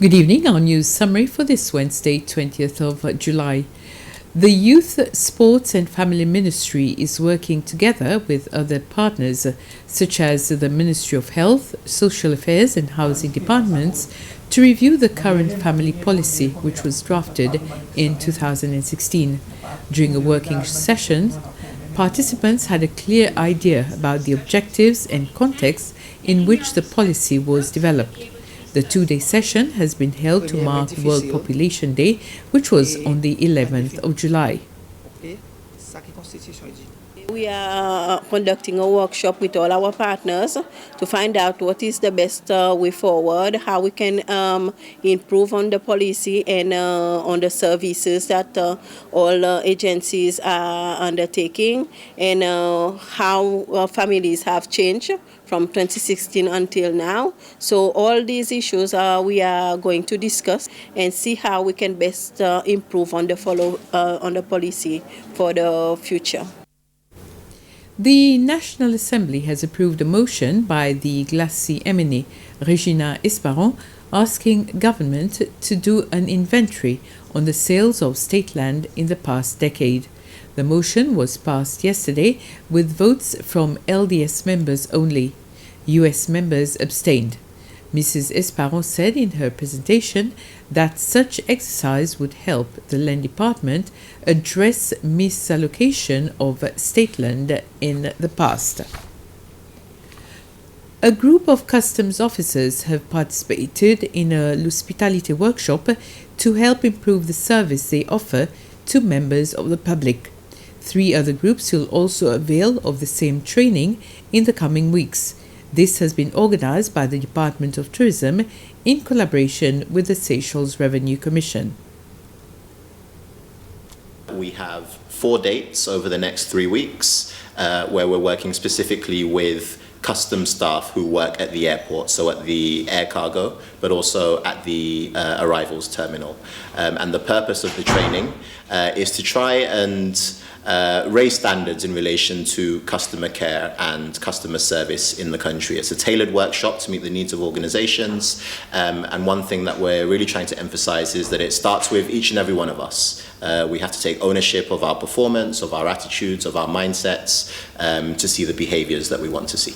Good evening. Our news summary for this Wednesday, 20th of July. The Youth, Sports and Family Ministry is working together with other partners, such as the Ministry of Health, Social Affairs and Housing Departments, to review the current family policy, which was drafted in 2016. During a working session, participants had a clear idea about the objectives and context in which the policy was developed. The two-day session has been held to mark World Population Day, which was on the 11th of July. We are conducting a workshop with all our partners to find out what is the best way forward, how we can improve on the policy and on the services that all agencies are undertaking, and how families have changed from 2016 until now. So all these issues we are going to discuss and see how we can best improve on the policy for the future. The National Assembly has approved a motion by the Glacis MNE, Regina Esparon, asking government to do an inventory on the sales of state land in the past decade. The motion was passed yesterday with votes from LDS members only. US members abstained. Mrs. Esparon said in her presentation that such exercise would help the Land Department address misallocation of state land in the past. A group of customs officers have participated in a l'hospitalité workshop to help improve the service they offer to members of the public. 3 other groups will also avail of the same training in the coming weeks. This has been organized by the Department of Tourism in collaboration with the Seychelles Revenue Commission. We have 4 dates over the next 3 weeks where we're working specifically with customs staff who work at the airport, so at the air cargo, but also at the arrivals terminal. And the purpose of the training is to try and raise standards in relation to customer care and customer service in the country. It's a tailored workshop to meet the needs of organizations, and one thing that we're really trying to emphasize is that it starts with each and every one of us. We have to take ownership of our performance, of our attitudes, of our mindsets, to see the behaviors that we want to see.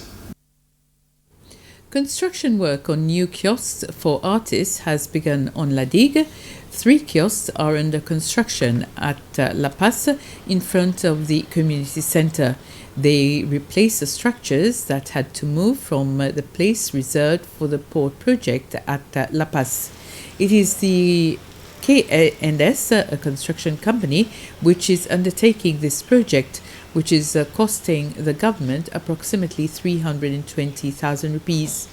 Construction work on new kiosks for artists has begun on La Digue. 3 kiosks are under construction at La Paz in front of the community center. They replace the structures that had to move from the place reserved for the port project at La Paz. It is the K&S, a construction company, which is undertaking this project, which is costing the government approximately 320,000 rupees.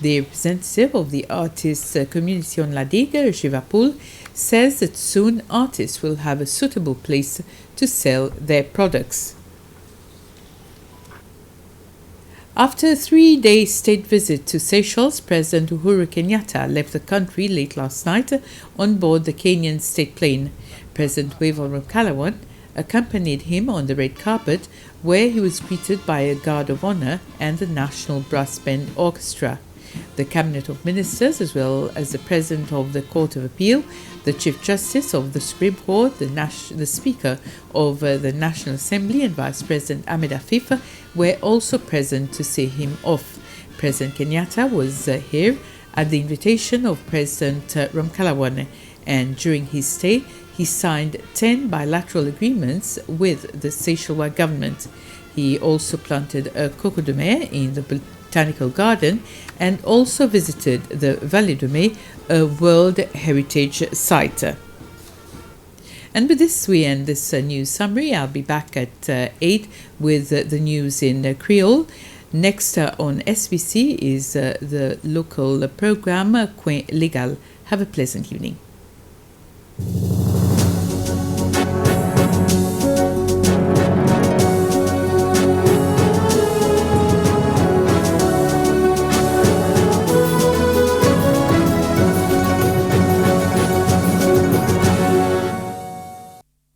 The representative of the artists community on La Digue, Jivapoul, says that soon artists will have a suitable place to sell their products. After a 3-day state visit to Seychelles, President Uhuru Kenyatta left the country late last night on board the Kenyan state plane. President Wavell Ramkalawan accompanied him on the red carpet, where he was greeted by a guard of honor and the National Brass Band Orchestra. The Cabinet of Ministers, as well as the President of the Court of Appeal, the Chief Justice of the Supreme Court, the Speaker of the National Assembly and Vice President Ahmed Afif were also present to see him off. President Kenyatta was here at the invitation of President Ramkalawan, and during his stay, he signed 10 bilateral agreements with the Seychelles government. He also planted a coco de mer in the Botanical Garden and also visited the Vallée de Mai, a World Heritage Site. And with this, we end this news summary. I'll be back at 8 with the news in Creole. Next on SBC is the local program Coin Légal. Have a pleasant evening.